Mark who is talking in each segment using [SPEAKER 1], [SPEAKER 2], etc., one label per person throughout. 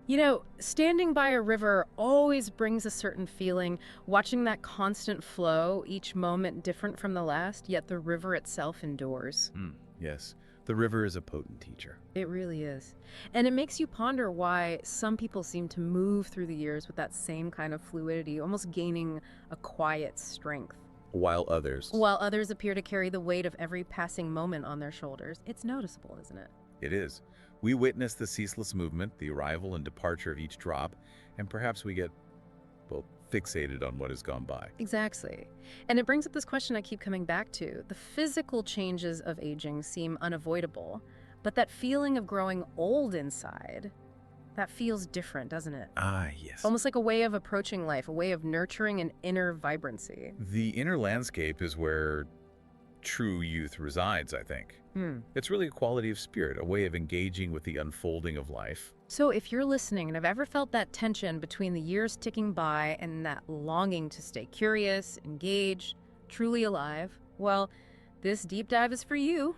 [SPEAKER 1] You know, standing by a river always brings a certain feeling, watching that constant flow, each moment different from the last, yet the river itself endures.
[SPEAKER 2] Yes, the river is a potent teacher.
[SPEAKER 1] It really is. And it makes you ponder why some people seem to move through the years with that same kind of fluidity, almost gaining a quiet strength.
[SPEAKER 2] While others,
[SPEAKER 1] While others appear to carry the weight of every passing moment on their shoulders. It's noticeable, isn't it?
[SPEAKER 2] it is. We witness the ceaseless movement, the arrival and departure of each drop, and perhaps we get, well, fixated on what has gone by.
[SPEAKER 1] Exactly. And it brings up this question I keep coming back to. The physical changes of aging seem unavoidable, but that feeling of growing old inside, that feels different, doesn't it?
[SPEAKER 2] Ah, yes.
[SPEAKER 1] Almost like a way of approaching life, a way of nurturing an inner vibrancy.
[SPEAKER 2] The inner landscape is where true youth resides, I think. It's really a quality of spirit, a way of engaging with the unfolding of life.
[SPEAKER 1] So if you're listening and have ever felt that tension between the years ticking by and that longing to stay curious, engaged, truly alive, well, this deep dive is for you.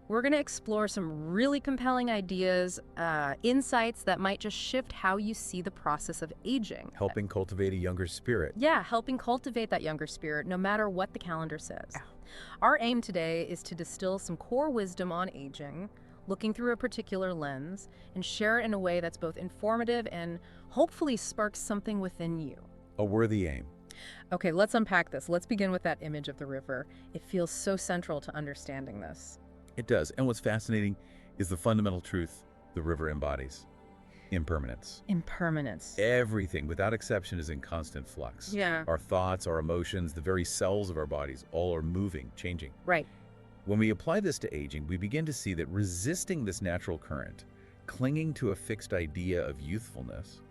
[SPEAKER 1] We're going to explore some really compelling ideas, insights that might just shift how you see the process of aging.
[SPEAKER 2] Helping cultivate a younger spirit.
[SPEAKER 1] Yeah, helping cultivate that younger spirit, no matter what the calendar says. Our aim today is to distill some core wisdom on aging, looking through a particular lens, and share it in a way that's both informative and hopefully sparks something within you.
[SPEAKER 2] A worthy aim.
[SPEAKER 1] Okay, let's unpack this. Let's begin with that image of the river. It feels so central to understanding this.
[SPEAKER 2] It does. And what's fascinating is the fundamental truth the river embodies. Impermanence.
[SPEAKER 1] Impermanence.
[SPEAKER 2] Everything, without exception, is in constant flux.
[SPEAKER 1] Yeah.
[SPEAKER 2] Our thoughts, our emotions, the very cells of our bodies, all are moving, changing.
[SPEAKER 1] Right.
[SPEAKER 2] When we apply this to aging, we begin to see that resisting this natural current, clinging to a fixed idea of youthfulness,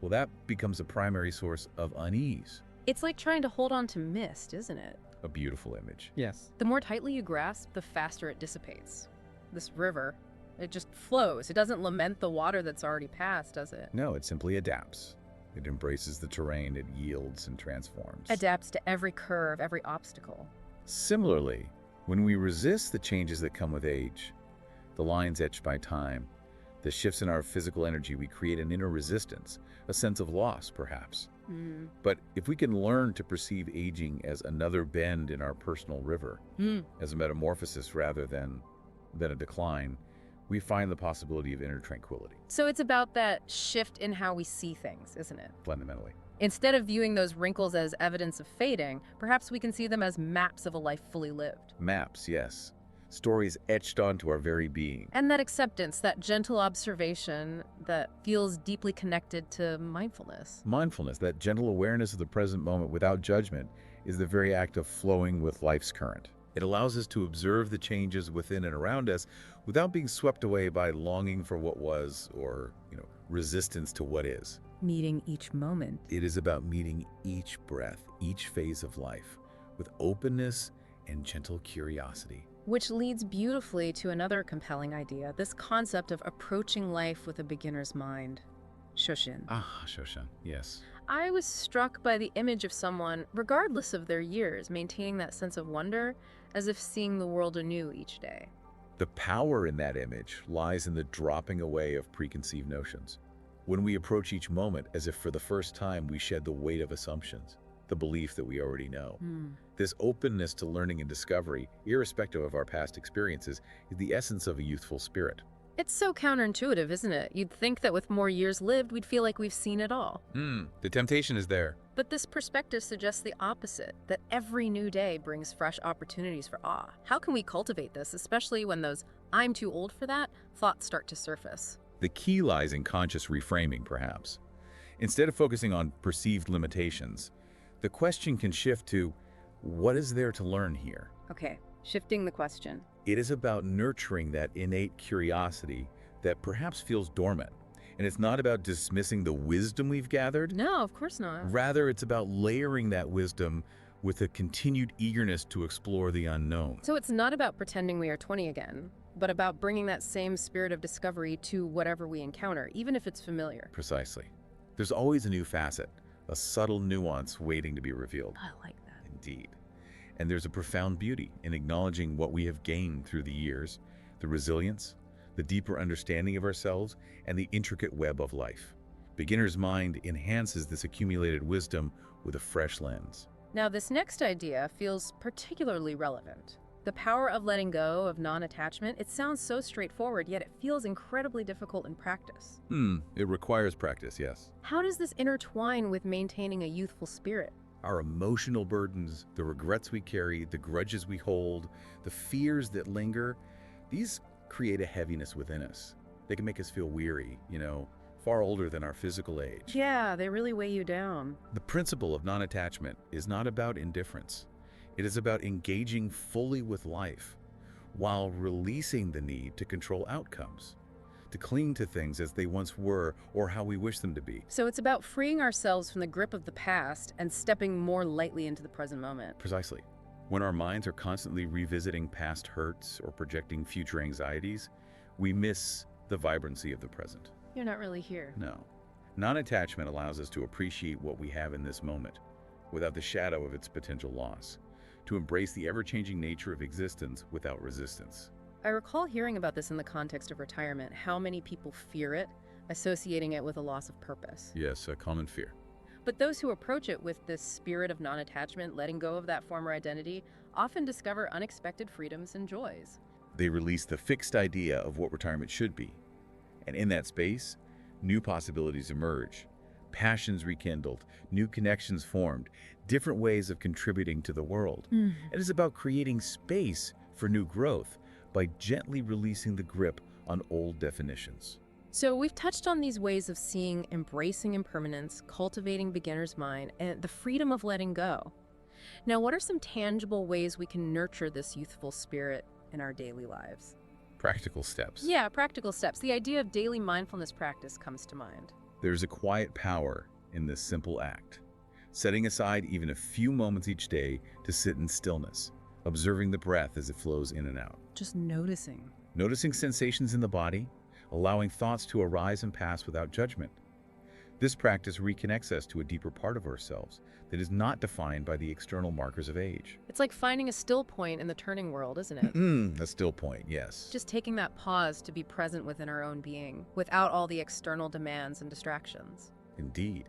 [SPEAKER 2] well, that becomes a primary source of unease.
[SPEAKER 1] It's like trying to hold on to mist, isn't it?
[SPEAKER 2] A beautiful image.
[SPEAKER 1] Yes. The more tightly you grasp, the faster it dissipates. This river, it just flows. It doesn't lament the water that's already passed, does it?
[SPEAKER 2] No, it simply adapts. It embraces the terrain, it yields and transforms.
[SPEAKER 1] Adapts to every curve, every obstacle.
[SPEAKER 2] Similarly, when we resist the changes that come with age, the lines etched by time, the shifts in our physical energy, we create an inner resistance, a sense of loss, perhaps. But if we can learn to perceive aging as another bend in our personal river, as a metamorphosis rather than a decline, we find the possibility of inner tranquility.
[SPEAKER 1] So it's about that shift in how we see things, isn't it?
[SPEAKER 2] Fundamentally.
[SPEAKER 1] Instead of viewing those wrinkles as evidence of fading, perhaps we can see them as maps of a life fully lived.
[SPEAKER 2] Maps, yes. Stories etched onto our very being.
[SPEAKER 1] And that acceptance, that gentle observation that feels deeply connected to mindfulness.
[SPEAKER 2] Mindfulness, that gentle awareness of the present moment without judgment, is the very act of flowing with life's current. It allows us to observe the changes within and around us without being swept away by longing for what was or, resistance to what is.
[SPEAKER 1] Meeting each moment.
[SPEAKER 2] It is about meeting each breath, each phase of life, with openness and gentle curiosity.
[SPEAKER 1] Which leads beautifully to another compelling idea, this concept of approaching life with a beginner's mind. Shoshin.
[SPEAKER 2] Ah, Shoshan, yes.
[SPEAKER 1] I was struck by the image of someone, regardless of their years, maintaining that sense of wonder, as if seeing the world anew each day.
[SPEAKER 2] The power in that image lies in the dropping away of preconceived notions. When we approach each moment as if for the first time we shed the weight of assumptions, the belief that we already know. This openness to learning and discovery, irrespective of our past experiences, is the essence of a youthful spirit.
[SPEAKER 1] It's so counterintuitive, isn't it? You'd think that with more years lived, we'd feel like we've seen it all.
[SPEAKER 2] The temptation is there.
[SPEAKER 1] But this perspective suggests the opposite, that every new day brings fresh opportunities for awe. How can we cultivate this, especially when those "I'm too old for that" thoughts start to surface?
[SPEAKER 2] The key lies in conscious reframing, perhaps. Instead of focusing on perceived limitations, the question can shift to, what is there to learn here?
[SPEAKER 1] Okay, shifting the question.
[SPEAKER 2] It is about nurturing that innate curiosity that perhaps feels dormant. And it's not about dismissing the wisdom we've gathered.
[SPEAKER 1] No, of course not.
[SPEAKER 2] Rather, it's about layering that wisdom with a continued eagerness to explore the unknown.
[SPEAKER 1] So it's not about pretending we are 20 again, but about bringing that same spirit of discovery to whatever we encounter, even if it's familiar.
[SPEAKER 2] Precisely. There's always a new facet, a subtle nuance waiting to be revealed.
[SPEAKER 1] I like that.
[SPEAKER 2] Indeed. And there's a profound beauty in acknowledging what we have gained through the years, the resilience, the deeper understanding of ourselves, and the intricate web of life. Beginner's mind enhances this accumulated wisdom with a fresh lens.
[SPEAKER 1] Now, this next idea feels particularly relevant. The power of letting go, of non-attachment. It sounds so straightforward, yet it feels incredibly difficult in practice.
[SPEAKER 2] It requires practice, yes.
[SPEAKER 1] How does this intertwine with maintaining a youthful spirit?
[SPEAKER 2] Our emotional burdens, the regrets we carry, the grudges we hold, the fears that linger, these create a heaviness within us. They can make us feel weary, far older than our physical age.
[SPEAKER 1] Yeah, they really weigh you down.
[SPEAKER 2] The principle of non-attachment is not about indifference. It is about engaging fully with life while releasing the need to control outcomes, to cling to things as they once were or how we wish them to be.
[SPEAKER 1] So it's about freeing ourselves from the grip of the past and stepping more lightly into the present moment.
[SPEAKER 2] Precisely. When our minds are constantly revisiting past hurts or projecting future anxieties, we miss the vibrancy of the present.
[SPEAKER 1] You're not really here.
[SPEAKER 2] No. Non-attachment allows us to appreciate what we have in this moment without the shadow of its potential loss, to embrace the ever-changing nature of existence without resistance.
[SPEAKER 1] I recall hearing about this in the context of retirement, how many people fear it, associating it with a loss of purpose.
[SPEAKER 2] Yes, a common fear.
[SPEAKER 1] But those who approach it with this spirit of non-attachment, letting go of that former identity, often discover unexpected freedoms and joys.
[SPEAKER 2] They release the fixed idea of what retirement should be. And in that space, new possibilities emerge, passions rekindled, new connections formed, different ways of contributing to the world. It is about creating space for new growth by gently releasing the grip on old definitions.
[SPEAKER 1] So we've touched on these ways of seeing, embracing impermanence, cultivating beginner's mind, and the freedom of letting go. Now, what are some tangible ways we can nurture this youthful spirit in our daily lives?
[SPEAKER 2] Practical steps.
[SPEAKER 1] Yeah, practical steps. The idea of daily mindfulness practice comes to mind.
[SPEAKER 2] There's a quiet power in this simple act, setting aside even a few moments each day to sit in stillness, observing the breath as it flows in and out.
[SPEAKER 1] Just noticing.
[SPEAKER 2] Noticing sensations in the body, allowing thoughts to arise and pass without judgment. This practice reconnects us to a deeper part of ourselves that is not defined by the external markers of age.
[SPEAKER 1] It's like finding a still point in the turning world, isn't it?
[SPEAKER 2] A still point, yes.
[SPEAKER 1] Just taking that pause to be present within our own being, without all the external demands and distractions.
[SPEAKER 2] Indeed.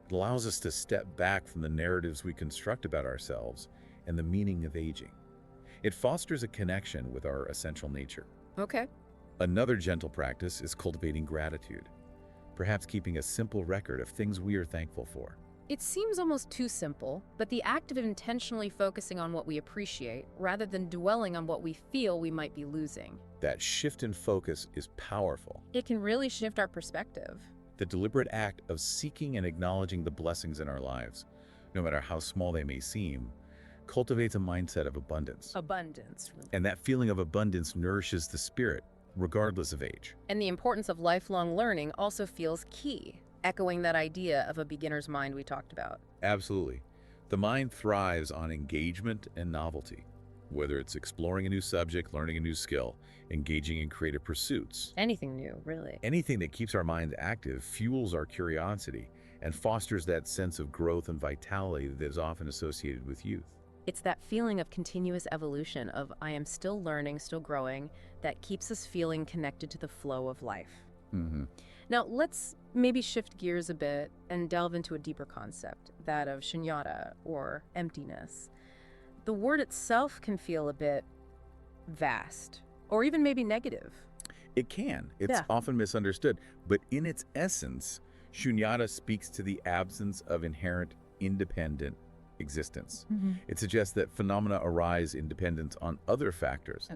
[SPEAKER 2] It allows us to step back from the narratives we construct about ourselves and the meaning of aging. It fosters a connection with our essential nature.
[SPEAKER 1] Okay.
[SPEAKER 2] Another gentle practice is cultivating gratitude, perhaps keeping a simple record of things we are thankful for.
[SPEAKER 1] It seems almost too simple, but the act of intentionally focusing on what we appreciate, rather than dwelling on what we feel we might be losing.
[SPEAKER 2] That shift in focus is powerful.
[SPEAKER 1] It can really shift our perspective.
[SPEAKER 2] The deliberate act of seeking and acknowledging the blessings in our lives, no matter how small they may seem, cultivates a mindset of abundance.
[SPEAKER 1] Abundance.
[SPEAKER 2] And that feeling of abundance nourishes the spirit, regardless of age.
[SPEAKER 1] And the importance of lifelong learning also feels key, echoing that idea of a beginner's mind we talked about.
[SPEAKER 2] Absolutely. The mind thrives on engagement and novelty, whether it's exploring a new subject, learning a new skill, engaging in creative pursuits.
[SPEAKER 1] Anything new, really.
[SPEAKER 2] Anything that keeps our minds active fuels our curiosity and fosters that sense of growth and vitality that is often associated with youth.
[SPEAKER 1] It's that feeling of continuous evolution, of I am still learning, still growing, that keeps us feeling connected to the flow of life. Now, let's maybe shift gears a bit and delve into a deeper concept, that of shunyata, or emptiness. The word itself can feel a bit vast, or even maybe negative.
[SPEAKER 2] It can. It's often misunderstood, but in its essence, shunyata speaks to the absence of inherent independent existence. It suggests that phenomena arise in dependence on other factors,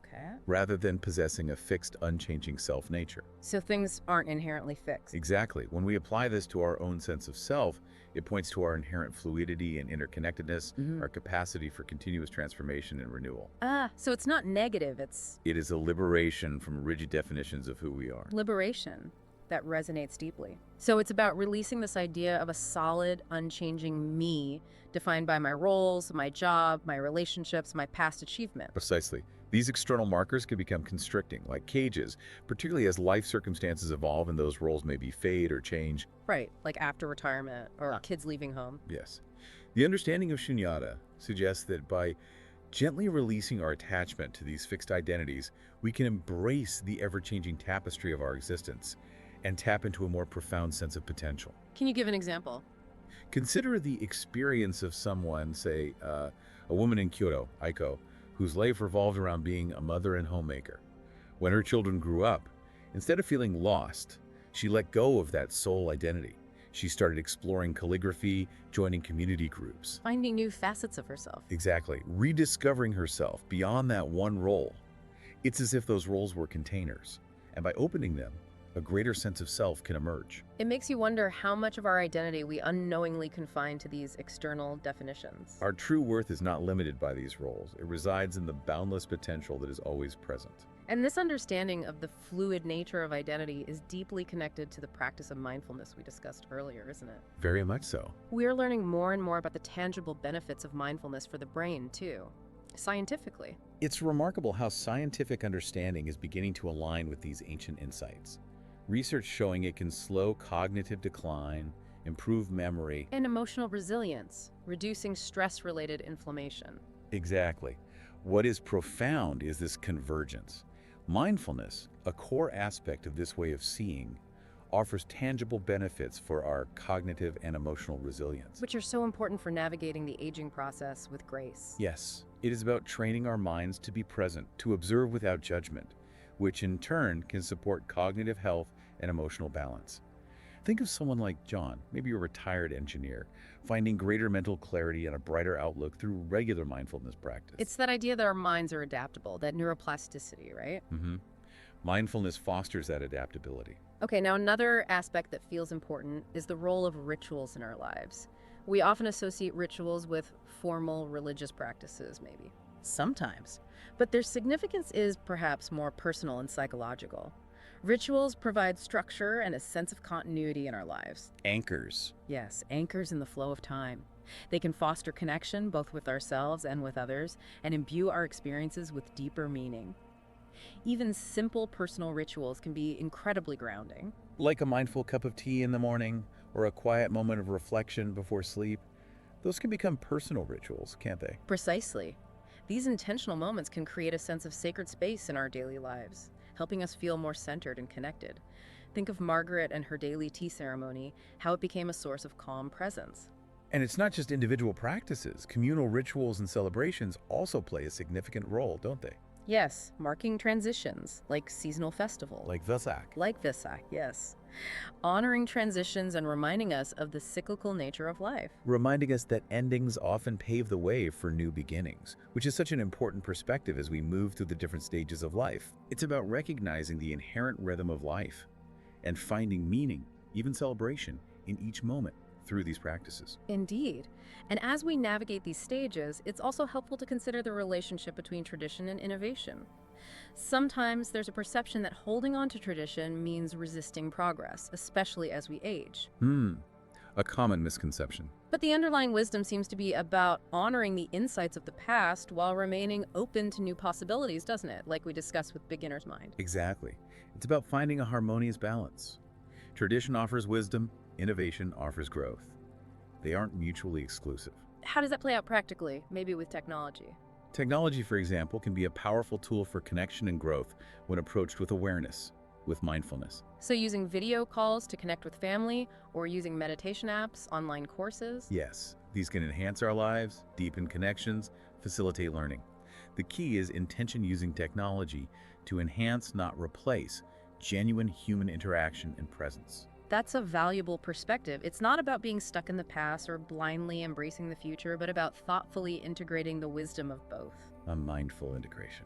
[SPEAKER 2] rather than possessing a fixed, unchanging self-nature.
[SPEAKER 1] So things aren't inherently fixed.
[SPEAKER 2] Exactly. When we apply this to our own sense of self, it points to our inherent fluidity and interconnectedness, our capacity for continuous transformation and renewal.
[SPEAKER 1] So it's not negative,
[SPEAKER 2] It is a liberation from rigid definitions of who we are.
[SPEAKER 1] liberation. That resonates deeply. So it's about releasing this idea of a solid, unchanging me, defined by my roles, my job, my relationships, my past achievement.
[SPEAKER 2] Precisely. These external markers can become constricting, like cages, particularly as life circumstances evolve and those roles maybe fade or change.
[SPEAKER 1] Right, like after retirement or kids leaving home.
[SPEAKER 2] Yes. The understanding of shunyata suggests that by Gently releasing our attachment to these fixed identities, we can embrace the ever-changing tapestry of our existence and tap into a more profound sense of potential.
[SPEAKER 1] Can you give an example?
[SPEAKER 2] Consider the experience of someone, say, a woman in Kyoto, Aiko, whose life revolved around being a mother and homemaker. When her children grew up, instead of feeling lost, she let go of that sole identity. She started exploring calligraphy, joining community groups.
[SPEAKER 1] Finding new facets of herself.
[SPEAKER 2] Exactly, rediscovering herself beyond that one role. It's as if those roles were containers, and by opening them, a greater sense of self can emerge.
[SPEAKER 1] It makes you wonder how much of our identity we unknowingly confine to these external definitions.
[SPEAKER 2] Our true worth is not limited by these roles. It resides in the boundless potential that is always present.
[SPEAKER 1] And this understanding of the fluid nature of identity is deeply connected to the practice of mindfulness we discussed earlier, isn't it?
[SPEAKER 2] Very much so.
[SPEAKER 1] We're learning more and more about the tangible benefits of mindfulness for the brain, too, scientifically.
[SPEAKER 2] It's remarkable how scientific understanding is beginning to align with these ancient insights. Research showing it can slow cognitive decline, improve memory.
[SPEAKER 1] And emotional resilience, reducing stress-related inflammation.
[SPEAKER 2] Exactly. What is profound is this convergence. Mindfulness, a core aspect of this way of seeing, offers tangible benefits for our cognitive and emotional resilience.
[SPEAKER 1] Which are so important for navigating the aging process with grace.
[SPEAKER 2] Yes, it is about training our minds to be present, to observe without judgment, which in turn can support cognitive health and emotional balance. Think of someone like John, maybe a retired engineer, finding greater mental clarity and a brighter outlook through regular mindfulness practice.
[SPEAKER 1] It's that idea that our minds are adaptable, that neuroplasticity, right?
[SPEAKER 2] Mindfulness fosters that adaptability.
[SPEAKER 1] Okay, now another aspect that feels important is the role of rituals in our lives. We often associate rituals with formal religious practices, maybe. Sometimes. But their significance is perhaps more personal and psychological. Rituals provide structure and a sense of continuity in our lives.
[SPEAKER 2] Anchors.
[SPEAKER 1] Yes, anchors in the flow of time. They can foster connection both with ourselves and with others, and imbue our experiences with deeper meaning. Even simple personal rituals can be incredibly grounding.
[SPEAKER 2] Like a mindful cup of tea in the morning, or a quiet moment of reflection before sleep. Those can become personal rituals, can't they?
[SPEAKER 1] Precisely. These intentional moments can create a sense of sacred space in our daily lives, helping us feel more centered and connected. Think of Margaret and her daily tea ceremony, how it became a source of calm presence.
[SPEAKER 2] And it's not just individual practices. Communal rituals and celebrations also play a significant role, don't they?
[SPEAKER 1] Yes, marking transitions, like seasonal festivals.
[SPEAKER 2] Like Vesak.
[SPEAKER 1] Like Vesak, yes. Honoring transitions and reminding us of the cyclical nature of life.
[SPEAKER 2] Reminding us that endings often pave the way for new beginnings, which is such an important perspective as we move through the different stages of life. It's about recognizing the inherent rhythm of life and finding meaning, even celebration, in each moment through these practices.
[SPEAKER 1] Indeed. And as we navigate these stages, it's also helpful to consider the relationship between tradition and innovation. Sometimes there's a perception that holding on to tradition means resisting progress, especially as we age.
[SPEAKER 2] A common misconception.
[SPEAKER 1] But the underlying wisdom seems to be about honoring the insights of the past while remaining open to new possibilities, doesn't it? Like we discussed with Beginner's Mind.
[SPEAKER 2] Exactly. It's about finding a harmonious balance. Tradition offers wisdom, innovation offers growth. They aren't mutually exclusive.
[SPEAKER 1] How does that play out practically, maybe with technology?
[SPEAKER 2] Technology, for example, can be a powerful tool for connection and growth when approached with awareness, with mindfulness.
[SPEAKER 1] So using video calls to connect with family, or using meditation apps, online courses?
[SPEAKER 2] Yes, these can enhance our lives, deepen connections, facilitate learning. The key is intention using technology to enhance, not replace, genuine human interaction and presence.
[SPEAKER 1] That's a valuable perspective. It's not about being stuck in the past or blindly embracing the future, but about thoughtfully integrating the wisdom of both.
[SPEAKER 2] A mindful integration.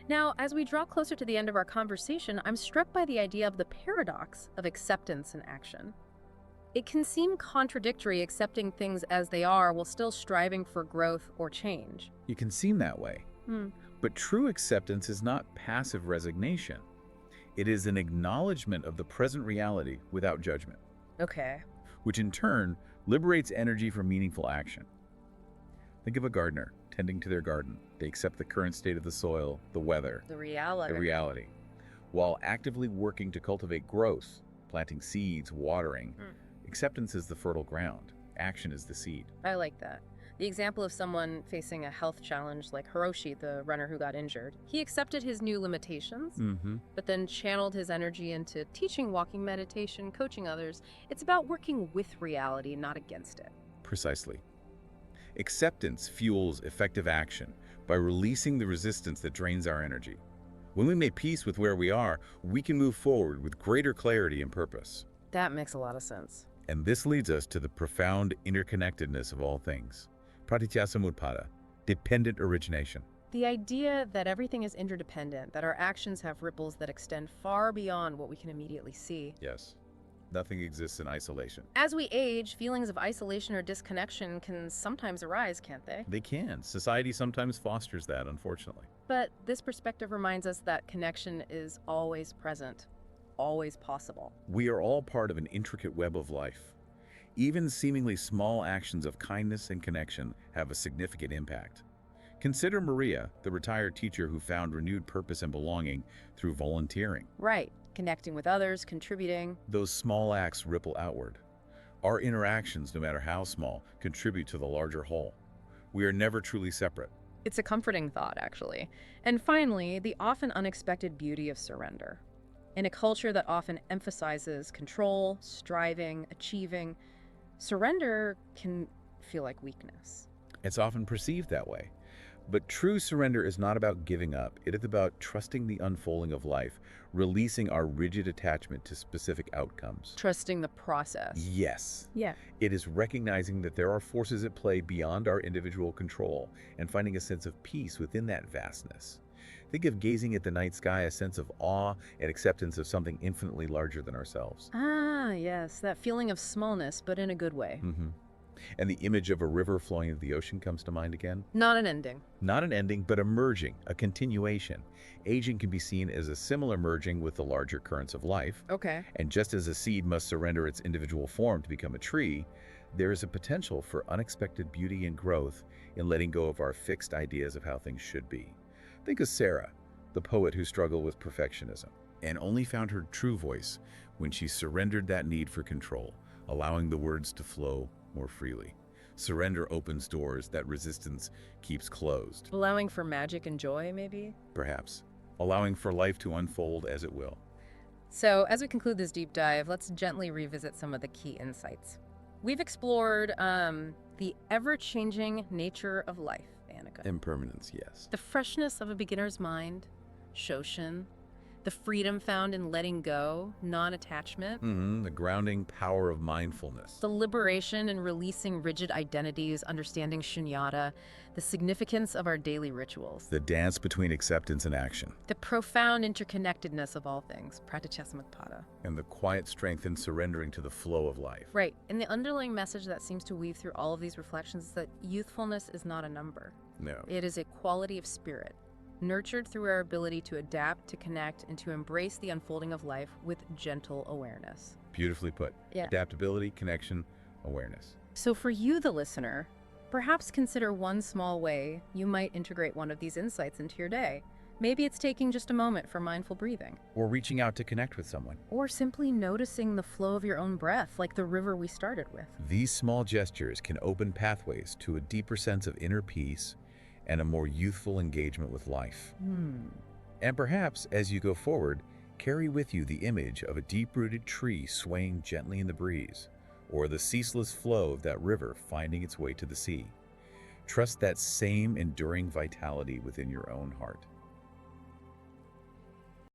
[SPEAKER 1] Now, as we draw closer to the end of our conversation, I'm struck by the idea of the paradox of acceptance and action. It can seem contradictory accepting things as they are while still striving for growth or change.
[SPEAKER 2] It can seem that way. But true acceptance is not passive resignation. It is an acknowledgement of the present reality without judgment.
[SPEAKER 1] Okay.
[SPEAKER 2] Which in turn liberates energy for meaningful action. Think of a gardener tending to their garden. They accept the current state of the soil, the weather,
[SPEAKER 1] The reality.
[SPEAKER 2] while actively working to cultivate growth, planting seeds, watering. Acceptance is the fertile ground. Action is the seed.
[SPEAKER 1] I like that. The example of someone facing a health challenge like Hiroshi, the runner who got injured. He accepted his new limitations, but then channeled his energy into teaching walking meditation, coaching others. It's about working with reality, not against it.
[SPEAKER 2] Precisely. Acceptance fuels effective action by releasing the resistance that drains our energy. When we make peace with where we are, we can move forward with greater clarity and purpose.
[SPEAKER 1] That makes a lot of sense.
[SPEAKER 2] And this leads us to the profound interconnectedness of all things. Pratityasamutpada, dependent origination.
[SPEAKER 1] The idea that everything is interdependent, that our actions have ripples that extend far beyond what we can immediately see.
[SPEAKER 2] Yes. Nothing exists in isolation.
[SPEAKER 1] As we age, feelings of isolation or disconnection can sometimes arise, can't they?
[SPEAKER 2] They can. Society sometimes fosters that, unfortunately.
[SPEAKER 1] But this perspective reminds us that connection is always present, always possible.
[SPEAKER 2] We are all part of an intricate web of life. Even seemingly small actions of kindness and connection have a significant impact. Consider Maria, the retired teacher who found renewed purpose and belonging through volunteering.
[SPEAKER 1] Right. Connecting with others, contributing.
[SPEAKER 2] Those small acts ripple outward. Our interactions, no matter how small, contribute to the larger whole. We are never truly separate.
[SPEAKER 1] It's a comforting thought, actually. And finally, the often unexpected beauty of surrender. In a culture that often emphasizes control, striving, achieving, surrender can feel like weakness.
[SPEAKER 2] It's often perceived that way. But true surrender is not about giving up. It is about trusting the unfolding of life, releasing our rigid attachment to specific outcomes.
[SPEAKER 1] Trusting the process.
[SPEAKER 2] Yes.
[SPEAKER 1] Yeah.
[SPEAKER 2] It is recognizing that there are forces at play beyond our individual control and finding a sense of peace within that vastness. Think of gazing at the night sky, a sense of awe and acceptance of something infinitely larger than ourselves.
[SPEAKER 1] Ah, yes, that feeling of smallness, but in a good way.
[SPEAKER 2] And the image of a river flowing into the ocean comes to mind again.
[SPEAKER 1] Not an ending.
[SPEAKER 2] Not an ending, but a merging, a continuation. Aging can be seen as a similar merging with the larger currents of life.
[SPEAKER 1] Okay.
[SPEAKER 2] And just as a seed must surrender its individual form to become a tree, there is a potential for unexpected beauty and growth in letting go of our fixed ideas of how things should be. Think of Sarah, the poet who struggled with perfectionism and only found her true voice when she surrendered that need for control, allowing the words to flow more freely. Surrender opens doors that resistance keeps closed.
[SPEAKER 1] Allowing for magic and joy, maybe?
[SPEAKER 2] Perhaps. Allowing for life to unfold as it will.
[SPEAKER 1] So, as we conclude this deep dive, let's gently revisit some of the key insights. We've explored the ever-changing nature of life, Annika.
[SPEAKER 2] Impermanence, yes.
[SPEAKER 1] The freshness of a beginner's mind, Shoshin. The freedom found in letting go, non-attachment.
[SPEAKER 2] The grounding power of mindfulness.
[SPEAKER 1] The liberation in releasing rigid identities, understanding shunyata. The significance of our daily rituals.
[SPEAKER 2] The dance between acceptance and action.
[SPEAKER 1] The profound interconnectedness of all things, pratityasamutpada.
[SPEAKER 2] And the quiet strength in surrendering to the flow of life.
[SPEAKER 1] Right, and the underlying message that seems to weave through all of these reflections is that youthfulness is not a number.
[SPEAKER 2] No.
[SPEAKER 1] It is a quality of spirit, nurtured through our ability to adapt, to connect, and to embrace the unfolding of life with gentle awareness.
[SPEAKER 2] Beautifully put.
[SPEAKER 1] Yeah.
[SPEAKER 2] Adaptability, connection, awareness.
[SPEAKER 1] So for you, the listener, perhaps consider one small way you might integrate one of these insights into your day. Maybe it's taking just a moment for mindful breathing.
[SPEAKER 2] Or reaching out to connect with someone.
[SPEAKER 1] Or simply noticing the flow of your own breath, like the river we started with.
[SPEAKER 2] These small gestures can open pathways to a deeper sense of inner peace and a more youthful engagement with life. And perhaps, as you go forward, carry with you the image of a deep-rooted tree swaying gently in the breeze, or the ceaseless flow of that river finding its way to the sea. Trust that same enduring vitality within your own heart.